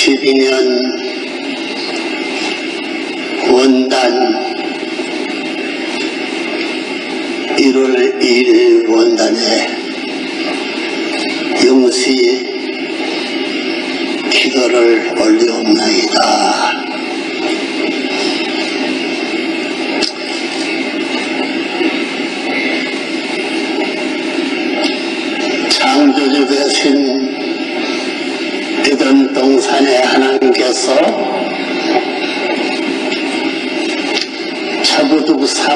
12년 원단 1월 2일 원단에 영시 기도를 올리옵나이다. 창조주 되신 에덴 동산의 하나님께서 차부득삼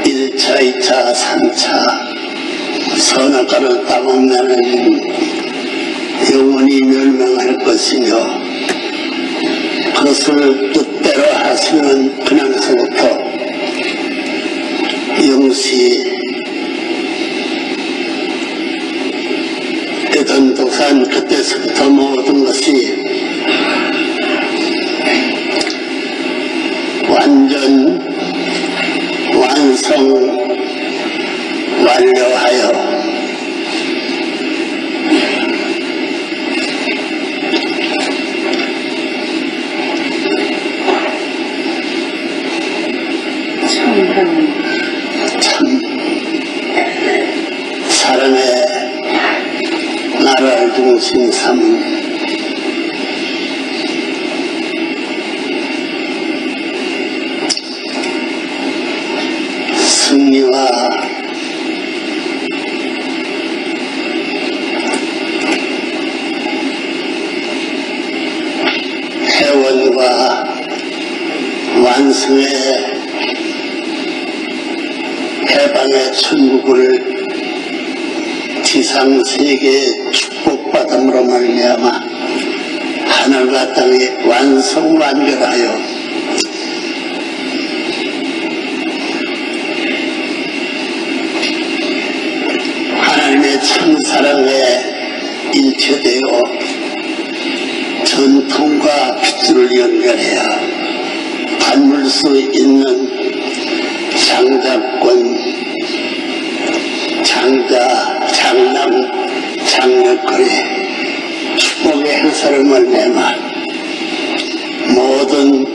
1차, 2차, 3차 선악과를 따먹는 영원히 멸망할 것이며 그것을 뜻대로 하시는 그날서부터 영시 에덴 동산 그때서부터 모든 것이 완전 완성 완료하여 참 사랑의 나라를 중심 삼은 승리와 회원과 완성의 해방의 천국을 지상세계에 축복받음으로 말미암아 하늘과 땅이 완성 완결하여 하나님의 참사랑에 일체되어 전통과 핏줄을 연결해야 받물 수 있는 장자권, 장자, 장남, 장력거리 축복의 행사를 말미암아 모든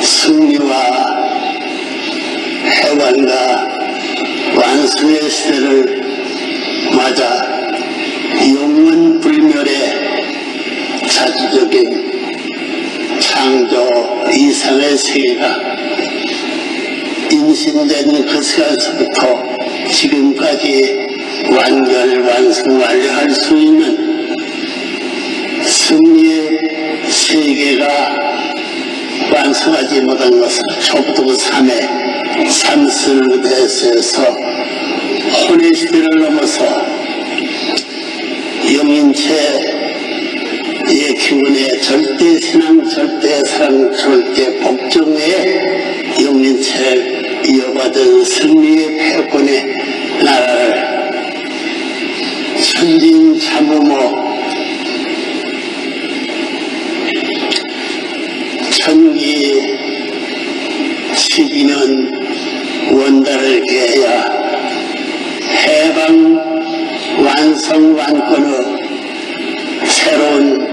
승리와 해방과 완성의 시대를 맞아 영원불멸의 자주적인 창조 이상의 세계가 인신된 그 시간서부터 지금까지 완결 완성 완료할 수 있는 승리의 세계가 완성하지 못한 것을 초부터 삼의 삼스를 대해서 혼의 시대를 넘어서 영인체의 기운의 절대 신앙, 절대 사랑, 절대 복종의 영인체를 이어받은 승리의 패권의 나라를 천진 참으모 천기 12년 원단을 개야 해방 완성 완권의 새로운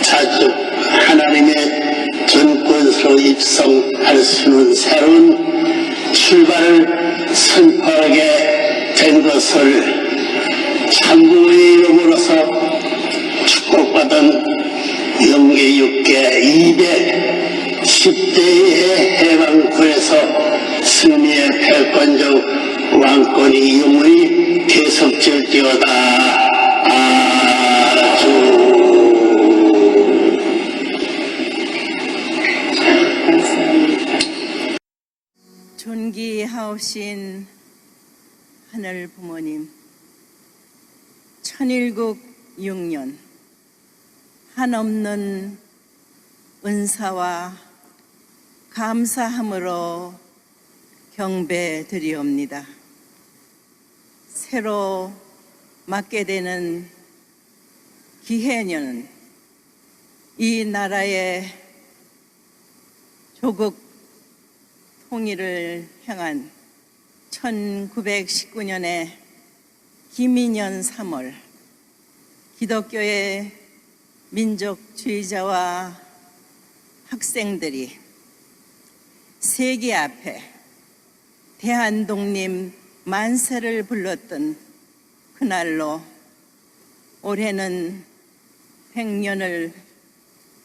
자주 하나님의 전권으로 입성할 수 있는 새로운 출발을 선포하게 된 것을 참부의 이름으로서 축복받은 영계 6개 210대의 해방권에서 승리의 패권적 왕권이 영원히 계속될지어다. 아주 존귀하오신 하늘 부모님, 천일국 6년 한없는 은사와 감사함으로 경배드리옵니다. 새로 맞게 되는 기해년은 이 나라의 조국 통일을 향한 1919년의 김인년 3월 기독교의 민족주의자와 학생들이 세계 앞에 대한독립 만세를 불렀던 그날로 올해는 100년을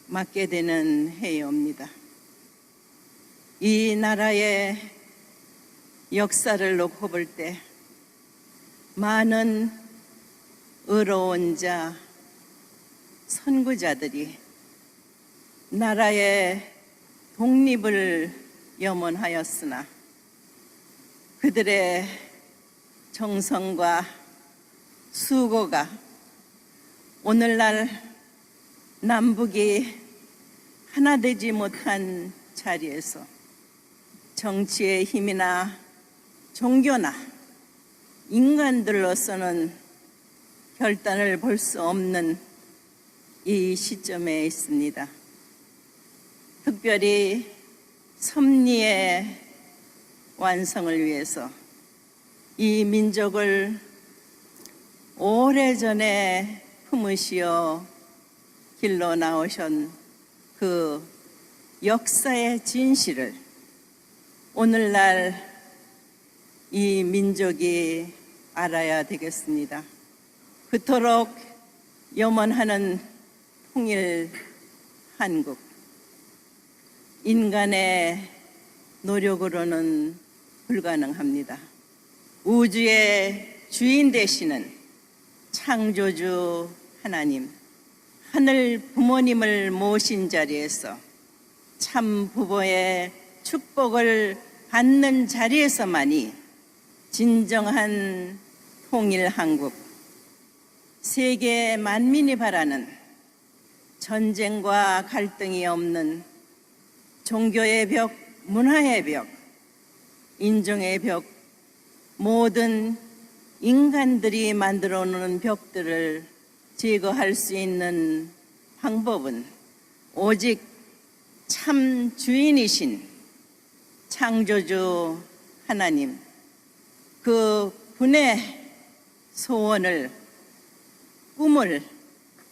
맞게 되는 해입니다. 이 나라의 역사를 놓고 볼 때 많은 의로운 자, 선구자들이 나라의 독립을 염원하였으나 그들의 정성과 수고가 오늘날 남북이 하나 되지 못한 자리에서 정치의 힘이나 종교나 인간들로서는 결단을 볼 수 없는 이 시점에 있습니다. 특별히 섭리의 완성을 위해서 이 민족을 오래전에 품으시어 길러 나오신 그 역사의 진실을 오늘날 이 민족이 알아야 되겠습니다. 그토록 염원하는 통일 한국, 인간의 노력으로는 불가능합니다. 우주의 주인 되시는 창조주 하나님, 하늘 부모님을 모신 자리에서 참 부모의 축복을 받는 자리에서만이 진정한 통일 한국, 세계 만민이 바라는 전쟁과 갈등이 없는 종교의 벽, 문화의 벽, 인종의 벽, 모든 인간들이 만들어 놓은 벽들을 제거할 수 있는 방법은 오직 참 주인이신 창조주 하나님, 그 분의 소원을, 꿈을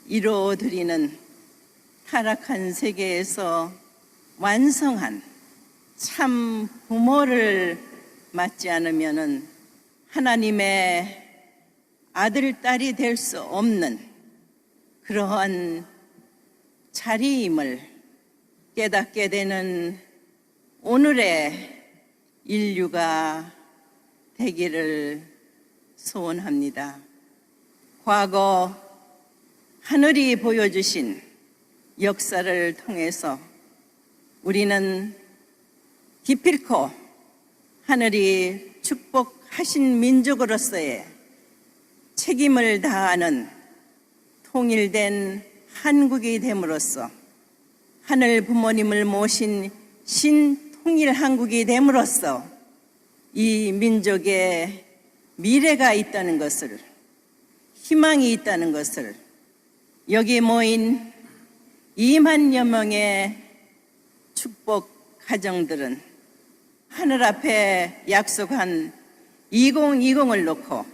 이루어드리는 타락한 세계에서 완성한 참 부모를 맞지 않으면은 하나님의 아들, 딸이 될 수 없는 그러한 자리임을 깨닫게 되는 오늘의 인류가 되기를 소원합니다. 과거 하늘이 보여주신 역사를 통해서 우리는 기필코 하늘이 축복하신 민족으로서의 책임을 다하는 통일된 한국이 됨으로써 하늘 부모님을 모신 신통일 한국이 됨으로써 이 민족의 미래가 있다는 것을, 희망이 있다는 것을 여기 모인 2만여 명의 축복 가정들은 하늘 앞에 약속한 2020을 놓고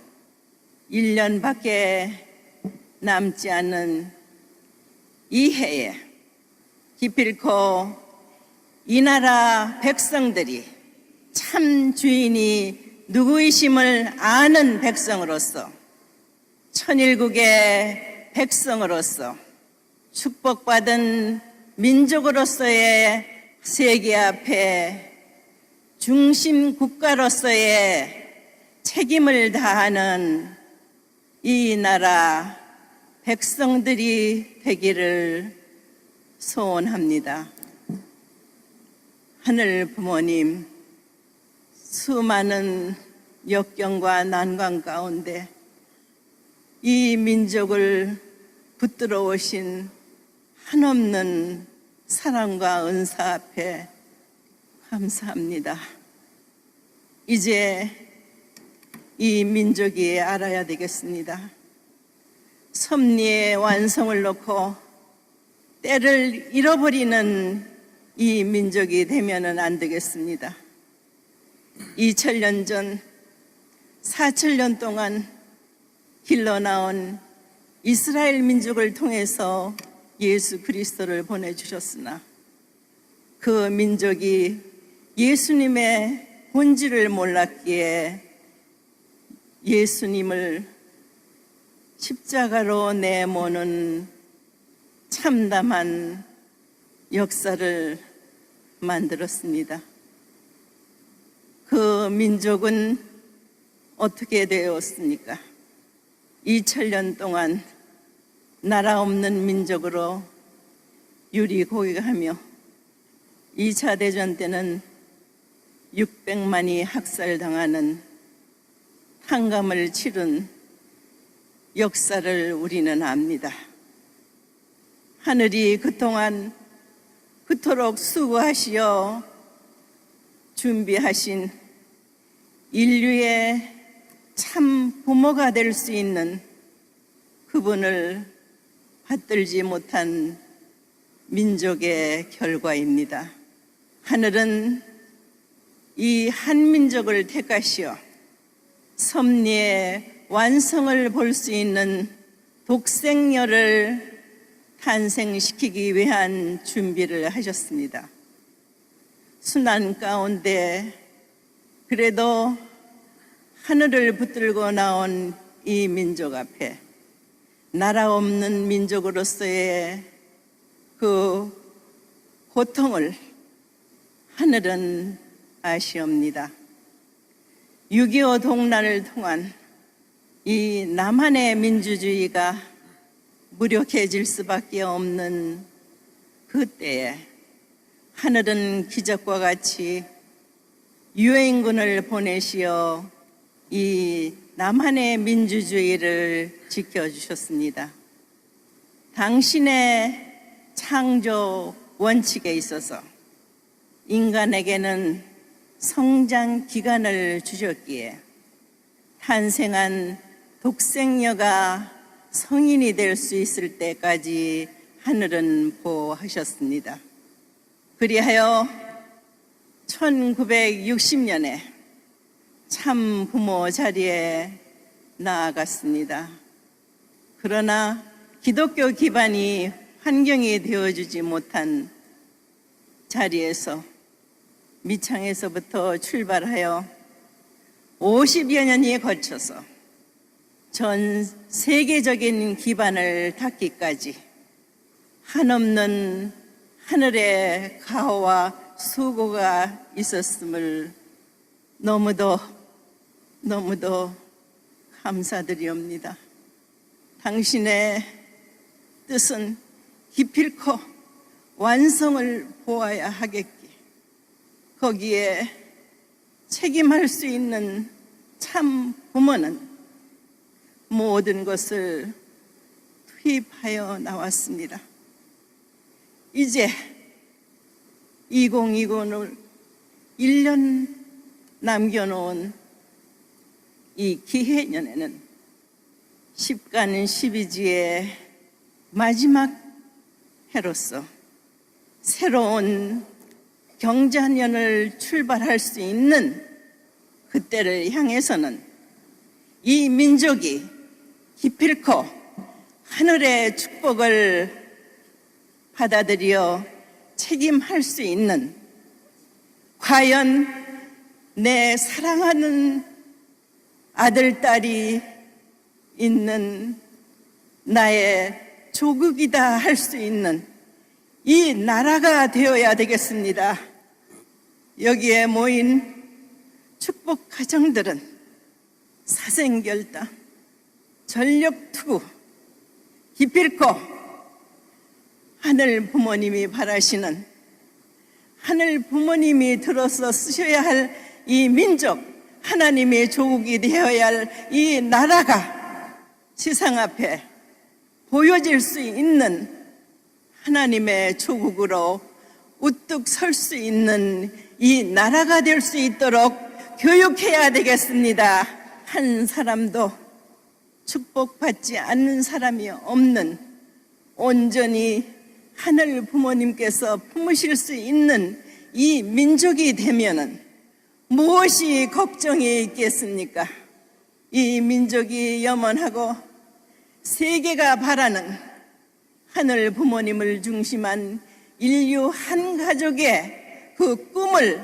1년밖에 남지 않은 이 해에 기필코 이 나라 백성들이 참 주인이 누구이심을 아는 백성으로서, 천일국의 백성으로서, 축복받은 민족으로서의 세계 앞에 중심 국가로서의 책임을 다하는 이 나라 백성들이 되기를 소원합니다. 하늘 부모님, 수많은 역경과 난관 가운데 이 민족을 붙들어 오신 한없는 사랑과 은사 앞에 감사합니다. 이제 이 민족이 알아야 되겠습니다. 섭리의 완성을 놓고 때를 잃어버리는 이 민족이 되면은 안 되겠습니다. 2000년 전 4000년 동안 길러나온 이스라엘 민족을 통해서 예수 그리스도를 보내주셨으나 그 민족이 예수님의 본질을 몰랐기에 예수님을 십자가로 내모는 참담한 역사를 만들었습니다. 그 민족은 어떻게 되었습니까? 2000년 동안 나라 없는 민족으로 유리고개하며 2차 대전 때는 600만이 학살당하는 한감을 치른 역사를 우리는 압니다. 하늘이 그동안 그토록 수고하시어 준비하신 인류의 참 부모가 될 수 있는 그분을 받들지 못한 민족의 결과입니다. 하늘은 이 한민족을 택하시어 섭리의 완성을 볼 수 있는 독생녀를 탄생시키기 위한 준비를 하셨습니다. 순환 가운데 그래도 하늘을 붙들고 나온 이 민족 앞에 나라 없는 민족으로서의 그 고통을 하늘은 아시옵니다. 6.25 동란을 통한 이 남한의 민주주의가 무력해질 수밖에 없는 그때에 하늘은 기적과 같이 유엔군을 보내시어 이 남한의 민주주의를 지켜주셨습니다. 당신의 창조 원칙에 있어서 인간에게는 성장 기간을 주셨기에 탄생한 독생녀가 성인이 될 수 있을 때까지 하늘은 보호하셨습니다. 그리하여 1960년에 참 부모 자리에 나아갔습니다. 그러나 기독교 기반이 환경이 되어주지 못한 자리에서 미창에서부터 출발하여 50여 년이 거쳐서 전 세계적인 기반을 닿기까지 한없는 하늘의 가호와 수고가 있었음을 너무도 감사드리옵니다. 당신의 뜻은 기필코 완성을 보아야 하겠기, 거기에 책임할 수 있는 참 부모는 모든 것을 투입하여 나왔습니다. 이제 2020을 1년 남겨놓은 이 기해년에는 십간 12지의 마지막 해로서 새로운 경자년을 출발할 수 있는 그때를 향해서는 이 민족이 기필코 하늘의 축복을 받아들여 책임할 수 있는, 과연 내 사랑하는 아들, 딸이 있는 나의 조국이다 할 수 있는 이 나라가 되어야 되겠습니다. 여기에 모인 축복 가정들은 사생결단, 전력투구, 기필코 하늘 부모님이 바라시는, 하늘 부모님이 들어서 쓰셔야 할 이 민족, 하나님의 조국이 되어야 할 이 나라가 세상 앞에 보여질 수 있는 하나님의 조국으로 우뚝 설 수 있는 이 나라가 될 수 있도록 교육해야 되겠습니다. 한 사람도 축복받지 않는 사람이 없는, 온전히 하늘 부모님께서 품으실 수 있는 이 민족이 되면은 무엇이 걱정이 있겠습니까? 이 민족이 염원하고 세계가 바라는 하늘 부모님을 중심한 인류 한 가족의 그 꿈을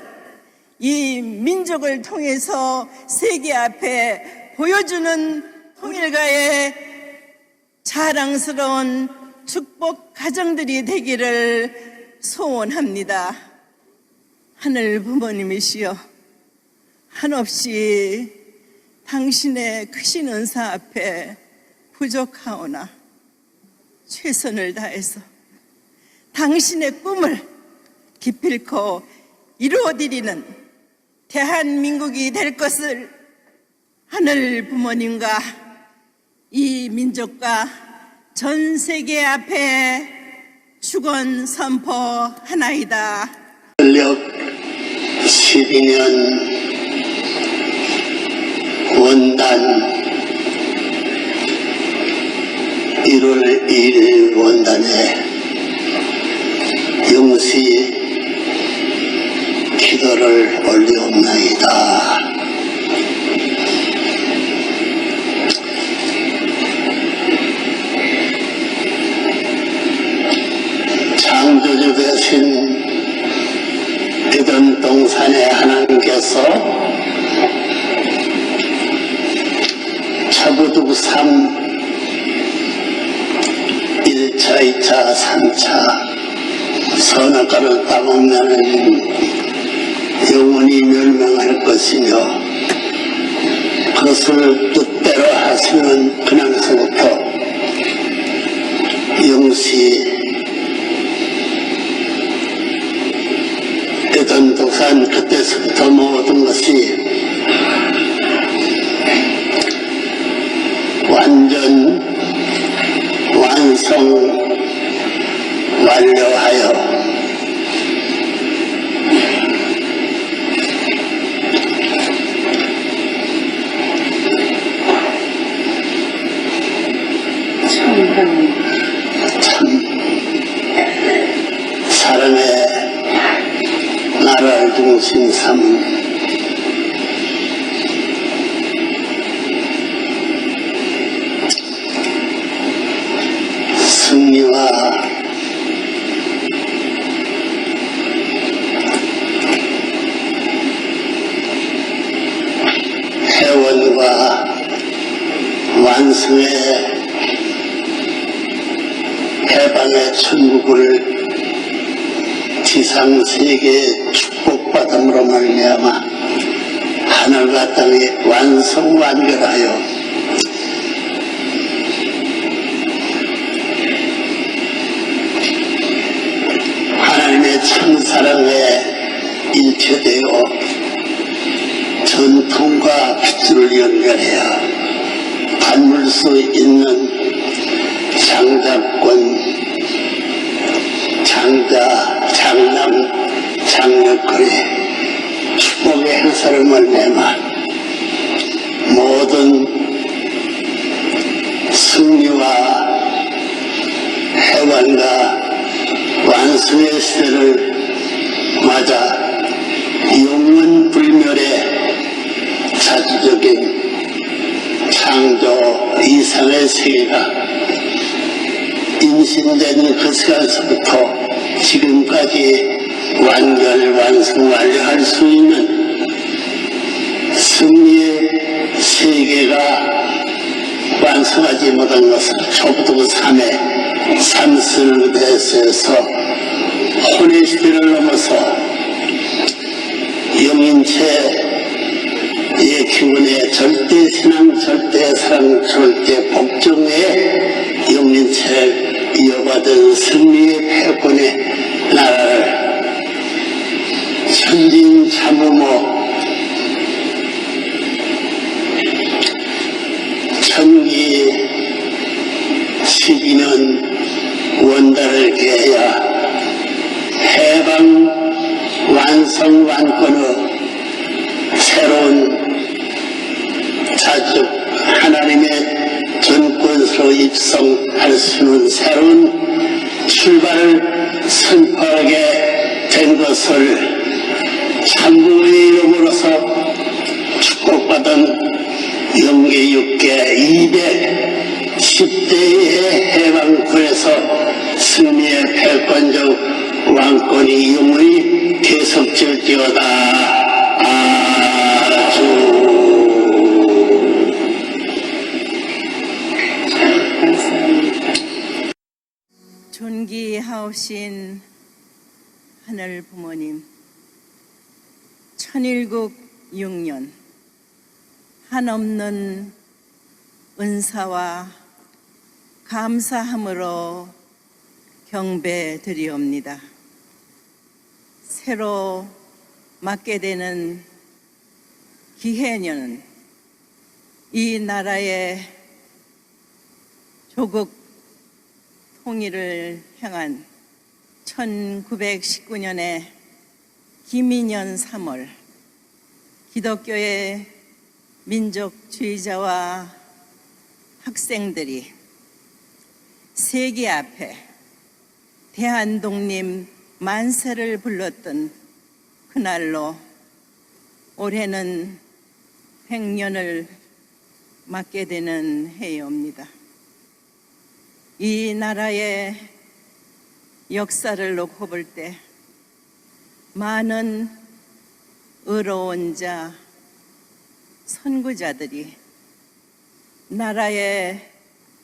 이 민족을 통해서 세계 앞에 보여주는 통일가의 자랑스러운 축복 가정들이 되기를 소원합니다. 하늘 부모님이시여, 한없이 당신의 크신 은사 앞에 부족하오나 최선을 다해서 당신의 꿈을 기필코 이루어드리는 대한민국이 될 것을 하늘 부모님과 이 민족과 전 세계 앞에 축원 선포하나이다. 전력 12년 원단 1월 2일 원단에 영시 기도를 올리옵나이다. 창조주 대신 에덴동산의 하나님께서 차부둑 1차, 2차, 3차 선악과를 따먹으면 영원히 멸망할 것이며 그것을 뜻대로 하시는 그날서부터 영시 에덴동산 그때서부터 모든 것이 완전 완성 완료하여 참 사랑의 나라를 중심 삼은 승리와 회원과 완성의 해방의 천국을 지상세계에 축복받음으로 말미암아 하늘과 땅이 완성 완결하여 하나님의 참사랑에 일체되어 전통과 핏줄을 연결해야 닮을 수 있는 장자권, 장자, 장남, 장력거리 축복의 행사를 말미암아 모든 승리와 해방과 완성의 시대를 맞아 영원불멸의 자주적인 창조 이상의 세계가 인신된 그 시간서부터 지금까지 완결 완성 완료할 수 있는 승리의 세계가 완성하지 못한 것을 초부터 3의 삼스를 대해서 혼의 시대를 넘어서 영인체의 기운의 절대 신앙, 절대 사랑, 절대 복종의 영인체를 이어받은 승리의 패권의 나라를 천진 참으모 천기 12년 원단을 개야 해방 완성 완권의 새로운 자주 하나님의 전권으로 입성할 수 있는 새로운 출발을 선포하게 된 것을 참부의 이름으로서 축복받은 영계 6개 10대의 해방군에서 승리의 패권적 왕권이 영원히 계속될지어다. 아주. 존귀하오신 하늘 부모님, 천일국 6년 한없는 은사와 감사함으로 경배드리옵니다. 새로 맞게 되는 기해년은 이 나라의 조국 통일을 향한 1919년의 기민년 3월 기독교의 민족주의자와 학생들이 세계 앞에 대한독립 만세를 불렀던 그날로 올해는 100년을 맞게 되는 해입니다. 이 나라의 역사를 놓고 볼 때 많은 의로운 자, 선구자들이 나라의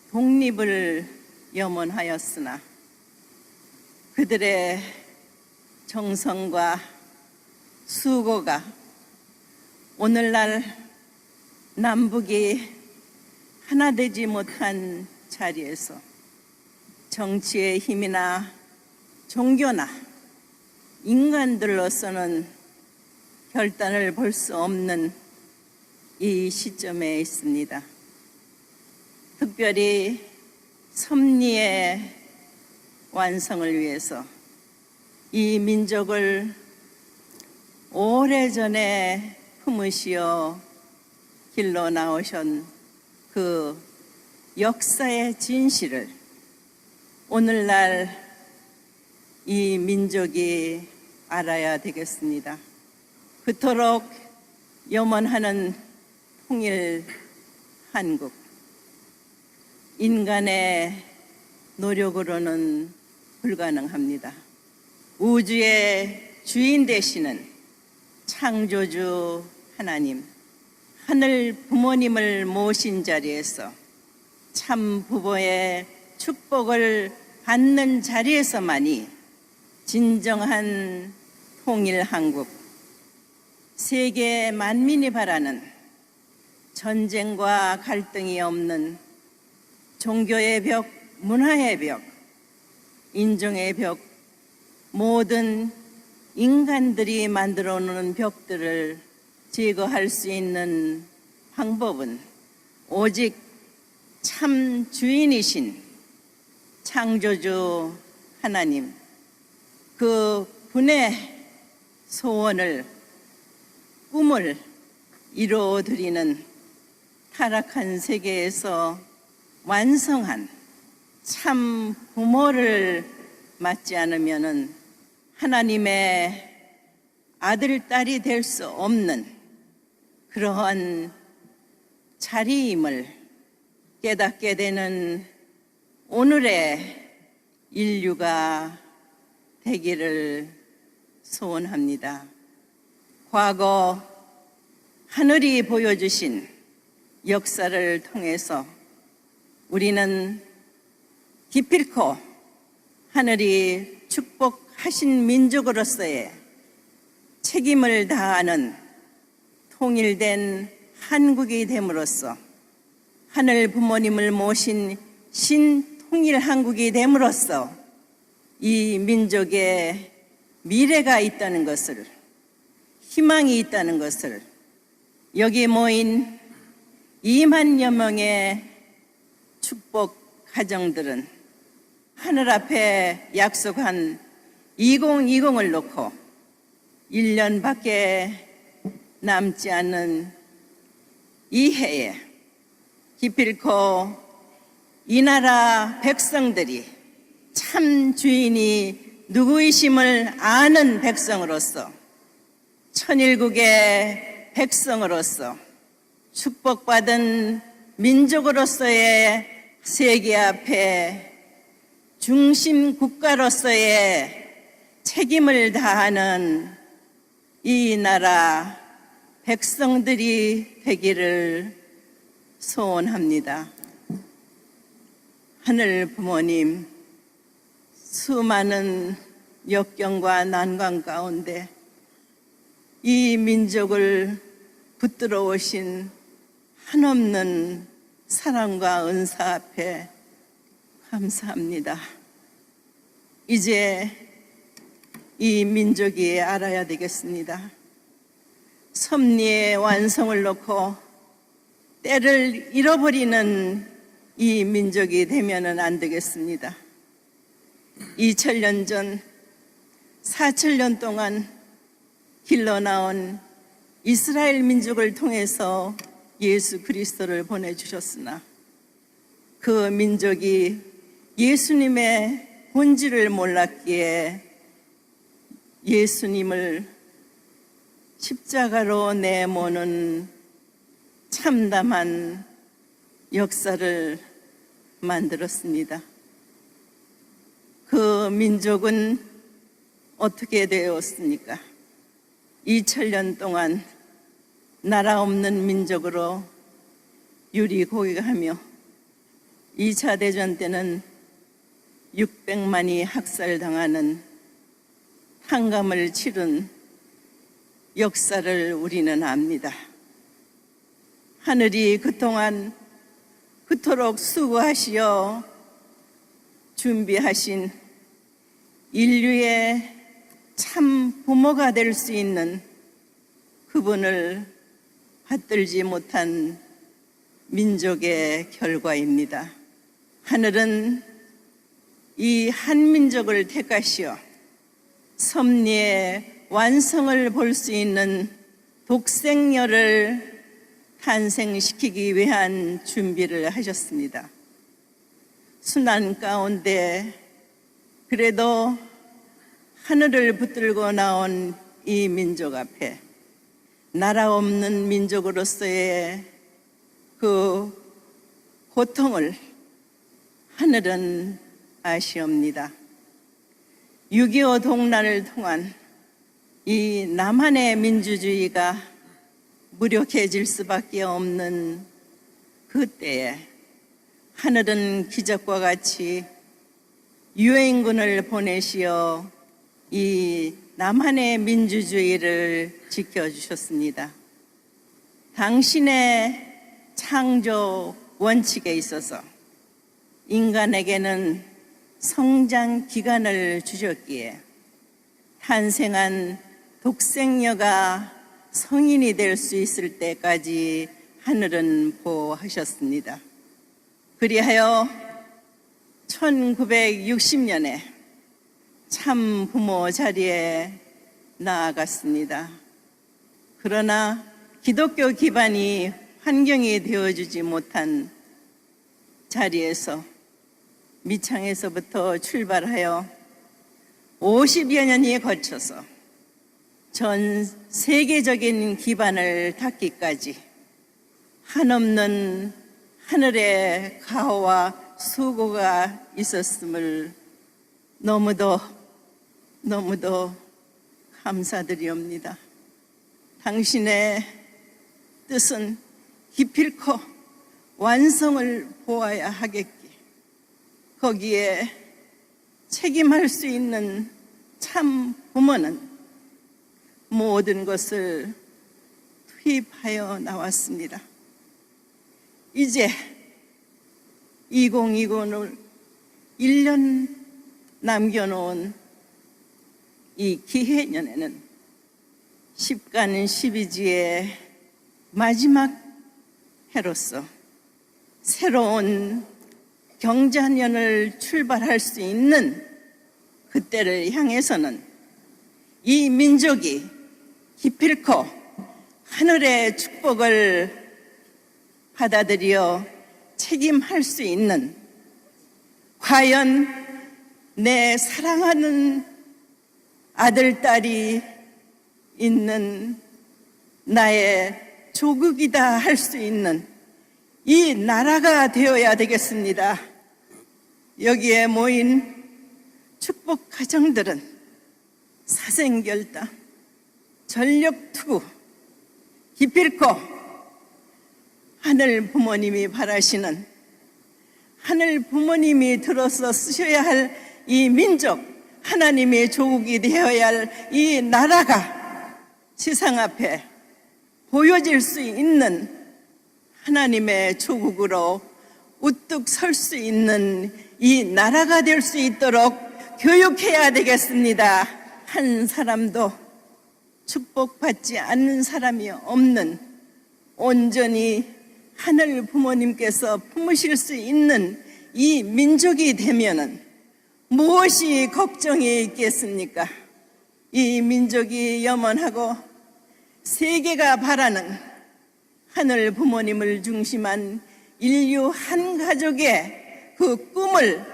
독립을 염원하였으나 그들의 정성과 수고가 오늘날 남북이 하나 되지 못한 자리에서 정치의 힘이나 종교나 인간들로서는 결단을 볼 수 없는 이 시점에 있습니다. 특별히 섭리의 완성을 위해서 이 민족을 오래전에 품으시어 길러 나오신 그 역사의 진실을 오늘날 이 민족이 알아야 되겠습니다. 그토록 염원하는 통일 한국, 인간의 노력으로는 불가능합니다. 우주의 주인 되시는 창조주 하나님, 하늘 부모님을 모신 자리에서 참 부모의 축복을 받는 자리에서만이 진정한 통일 한국, 세계 만민이 바라는 전쟁과 갈등이 없는 종교의 벽, 문화의 벽, 인종의 벽, 모든 인간들이 만들어 놓은 벽들을 제거할 수 있는 방법은 오직 참 주인이신 창조주 하나님, 그 분의 소원을, 꿈을 이루어드리는 타락한 세계에서 완성한 참 부모를 맞지 않으면은 하나님의 아들, 딸이 될 수 없는 그러한 자리임을 깨닫게 되는 오늘의 인류가 되기를 소원합니다. 과거 하늘이 보여주신 역사를 통해서 우리는 기필코 하늘이 축복하신 민족으로서의 책임을 다하는 통일된 한국이 됨으로써 하늘 부모님을 모신 신통일 한국이 됨으로써 이 민족의 미래가 있다는 것을, 희망이 있다는 것을 여기 모인 2만여 명의 축복 가정들은 하늘 앞에 약속한 2020을 놓고 1년밖에 남지 않은 이 해에 기필코 이 나라 백성들이 참 주인이 누구이심을 아는 백성으로서, 천일국의 백성으로서, 축복받은 민족으로서의 세계 앞에 중심 국가로서의 책임을 다하는 이 나라 백성들이 되기를 소원합니다. 하늘 부모님, 수많은 역경과 난관 가운데 이 민족을 붙들어 오신 한없는 사랑과 은사 앞에 감사합니다. 이제 이 민족이 알아야 되겠습니다. 섭리의 완성을 놓고 때를 잃어버리는 이 민족이 되면은 안 되겠습니다. 2000년 전 4000년 동안 길러나온 이스라엘 민족을 통해서 예수 그리스도를 보내주셨으나 그 민족이 예수님의 본질을 몰랐기에 예수님을 십자가로 내모는 참담한 역사를 만들었습니다. 그 민족은 어떻게 되었습니까? 2000년 동안 나라 없는 민족으로 유리고개하며 2차 대전 때는 600만이 학살당하는 한감을 치른 역사를 우리는 압니다. 하늘이 그동안 그토록 수고하시어 준비하신 인류의 참 부모가 될 수 있는 그분을 받들지 못한 민족의 결과입니다. 하늘은 이 한민족을 택하시어 섭리의 완성을 볼 수 있는 독생녀를 탄생시키기 위한 준비를 하셨습니다. 순환 가운데 그래도 하늘을 붙들고 나온 이 민족 앞에 나라 없는 민족으로서의 그 고통을 하늘은 아시옵니다. 6.25 동란을 통한 이 남한의 민주주의가 무력해질 수밖에 없는 그때에 하늘은 기적과 같이 유엔군을 보내시어 이 남한의 민주주의를 지켜주셨습니다. 당신의 창조 원칙에 있어서 인간에게는 성장 기간을 주셨기에 탄생한 독생녀가 성인이 될 수 있을 때까지 하늘은 보호하셨습니다. 그리하여 1960년에 참 부모 자리에 나아갔습니다. 그러나 기독교 기반이 환경이 되어주지 못한 자리에서 미창에서부터 출발하여 50여 년이 거쳐서 전 세계적인 기반을 닿기까지 한없는 하늘의 가호와 수고가 있었음을 너무도 감사드리옵니다. 당신의 뜻은 기필코 완성을 보아야 하겠기, 거기에 책임할 수 있는 참 부모는 모든 것을 투입하여 나왔습니다. 이제 2020을 1년 남겨놓은 이 기해년에는 십간 12지의 마지막 해로서 새로운 경자년을 출발할 수 있는 그때를 향해서는 이 민족이 기필코 하늘의 축복을 받아들여 책임할 수 있는, 과연 내 사랑하는 아들, 딸이 있는 나의 조국이다 할 수 있는 이 나라가 되어야 되겠습니다. 여기에 모인 축복 가정들은 사생결단, 전력투구, 기필코 하늘 부모님이 바라시는, 하늘 부모님이 들어서 쓰셔야 할 이 민족, 하나님의 조국이 되어야 할 이 나라가 세상 앞에 보여질 수 있는 하나님의 조국으로 우뚝 설 수 있는 이 나라가 될 수 있도록 교육해야 되겠습니다. 한 사람도 축복받지 않는 사람이 없는, 온전히 하늘 부모님께서 품으실 수 있는 이 민족이 되면은 무엇이 걱정이 있겠습니까? 이 민족이 염원하고 세계가 바라는 하늘 부모님을 중심한 인류 한 가족의 그 꿈을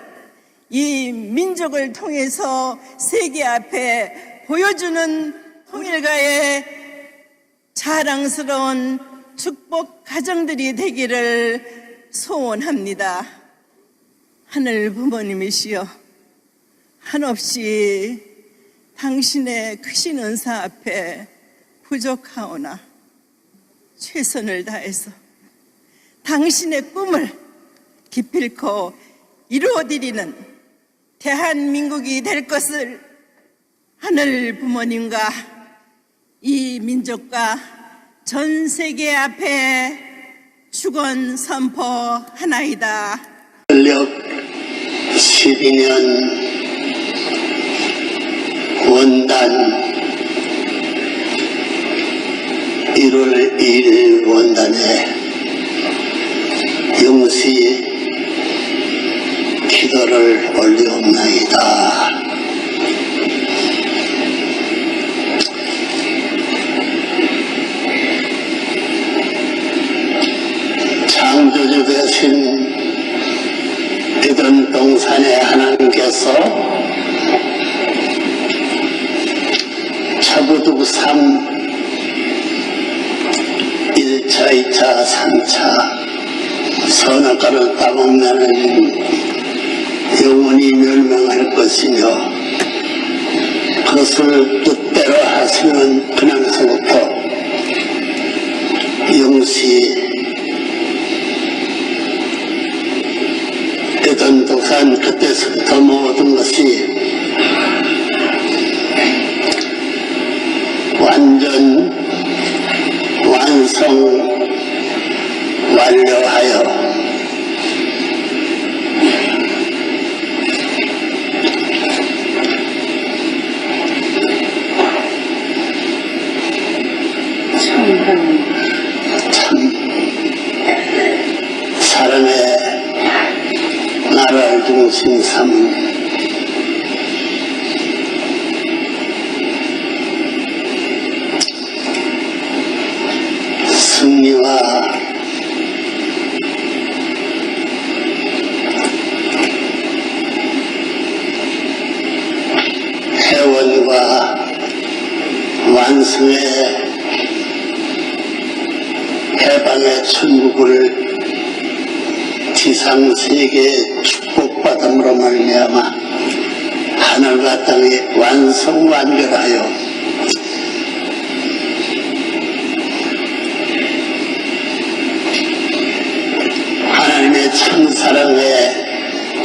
이 민족을 통해서 세계 앞에 보여주는 통일가의 자랑스러운 축복 가정들이 되기를 소원합니다. 하늘 부모님이시여, 한없이 당신의 크신 은사 앞에 부족하오나 최선을 다해서 당신의 꿈을 기필코 이루어드리는 대한민국이 될 것을 하늘 부모님과 이 민족과 전 세계 앞에 축원 선포하나이다. 전력 12년 원단 1월 2일 원단에 영시 기도를 올리옵나이다. 창조주 되신 비든동산의 하나님께서 차부두 3 1차, 2차, 3차 선악과를 따먹는 영원히 멸망할 것이며 그것을 뜻대로 하시는 그날서부터 영시 비든동산 그때서부터 모든 것이 완전 완성 완료하여 참 사람의 나라를 중심 삼은 승리와 회원과 완성의 해방의 천국을 지상세계에 축복받음으로 말미암아 하늘과 땅에 완성 완결하여 하나님의 참사랑에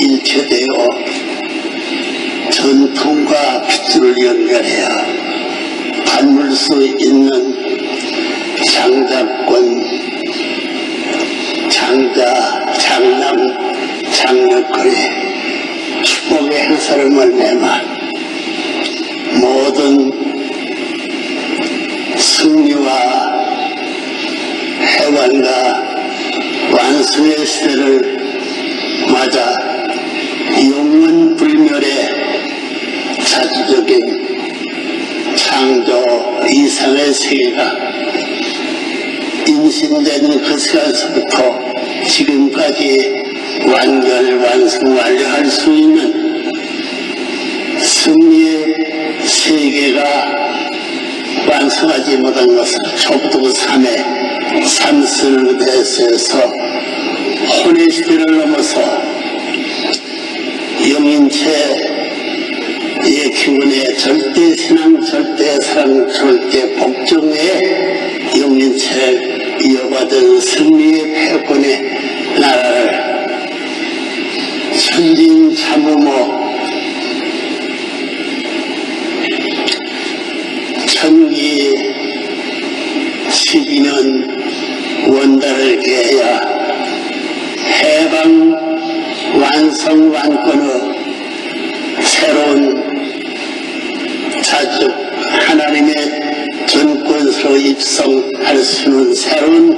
일체되어 전통과 핏줄을 연결해야 닮을 수 있는 장자권, 장자, 장남, 장력거리 축복의 행사를 말미암아 모든 승리와 해방과 완성의 시대를 맞아 영원불멸의 자주적인 창조 이상의 세계가 인신된 그 시간서부터 지금까지 완결 완성 완료할 수 있는 승리의 세계가 완성하지 못한 것을 초부터 3의 삼슬대에서 혼의 시대를 넘어서 영인체의 기운의 절대 신앙, 절대 사랑, 절대 복종의 영인체를 이어받은 승리의 패권의 나라를 천진 참으모 천기 12년 원달을 개야 해방 완성 완권의 새로운 자주 하나님의 전권으로 입성할 수 있는 새로운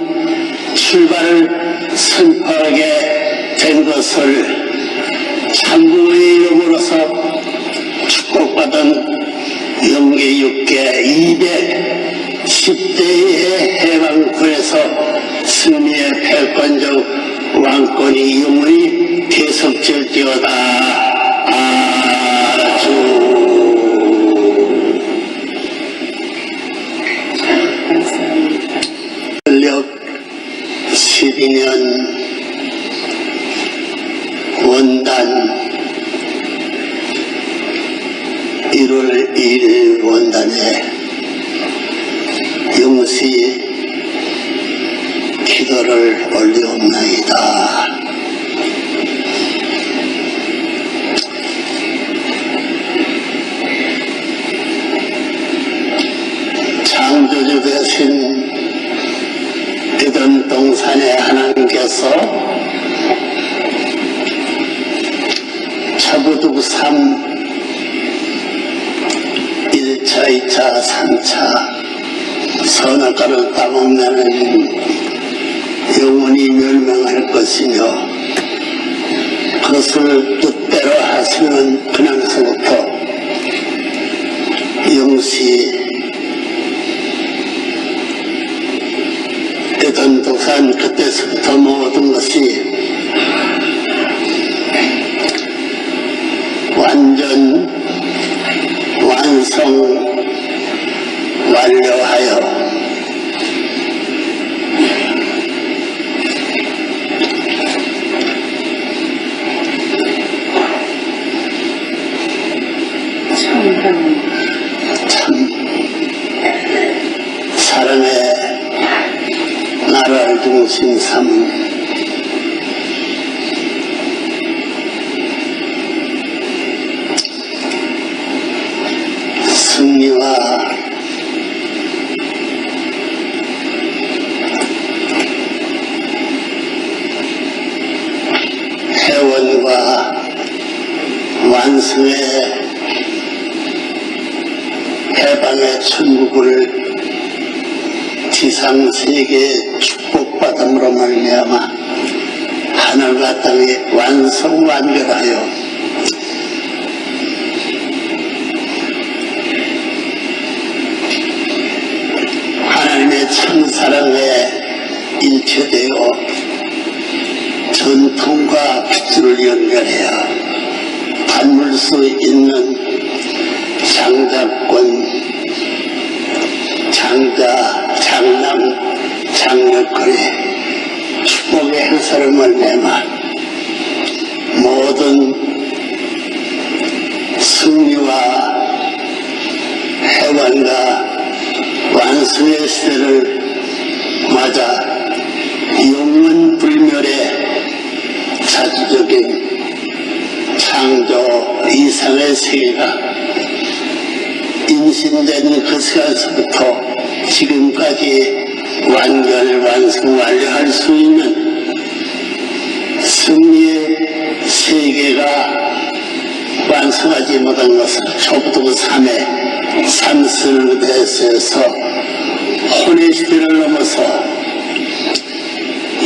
출발을 선포하게 된 것을 참부의 이름으로서 축복받은 영계 6개 210대의 해방군에서 승리의 패권적 왕권이 영원히 계속될지어다. 아주 전력 12년 원단 1월 1일 원단에 영시 기도를 올리옵나이다. 창조주 대신 비던동산의 하나님께서 차부두삼 1차, 2차, 3차 선악과를 따먹는 영원히 멸망할 것이며 그것을 뜻대로 하시는 그날서부터 영시 대전도산 그때서부터 모든 것이 완전 완성 완료하여 참 사람의 나라를 중심 삼은 승리와 회원과 완성의 해방의 천국을 지상세계에 축복받음으로 말미암아 하늘과 땅에 완성완결하여 하나님의 참사랑에 일체되어 전통과 핏줄을 연결해야 닮을 수 있는 장자권, 장자, 장남, 장력거리 축복의 행사를 말미암아 모든 승리와 해방과 완성의 시대를 맞아 영원불멸의 자주적인 창조 이상의 세계가 인신된 그 시간서부터 지금까지 완결 완성 완료할 수 있는 승리의 세계가 완성하지 못한 것을 초부터 3회 삼설대에서 혼의 시대를 넘어서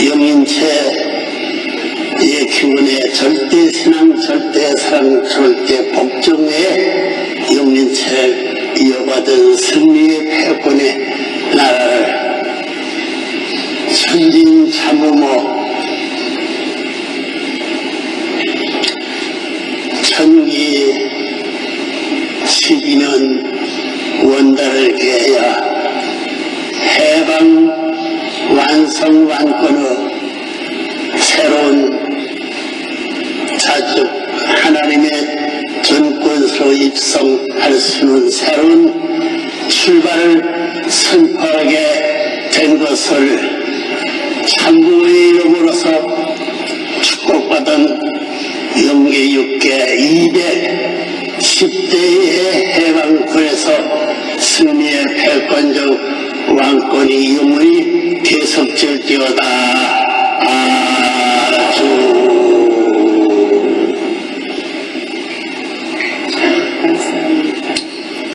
영인체의 기운의 절대 신앙, 절대 사랑, 절대 복종의 영인체를 이어받은 승리의 패권의 나라를 천진 참으모 천기 12년 원달을 개야 해방 완성 완권의 새로운 즉 하나님의 전권서로 입성할 수 있는 새로운 출발을 선포하게 된 것을 참부의 이름으로서 축복받은 영계 6개 210대의 해방군에서 승리의 패권적 왕권이 영원히 계속될지어다.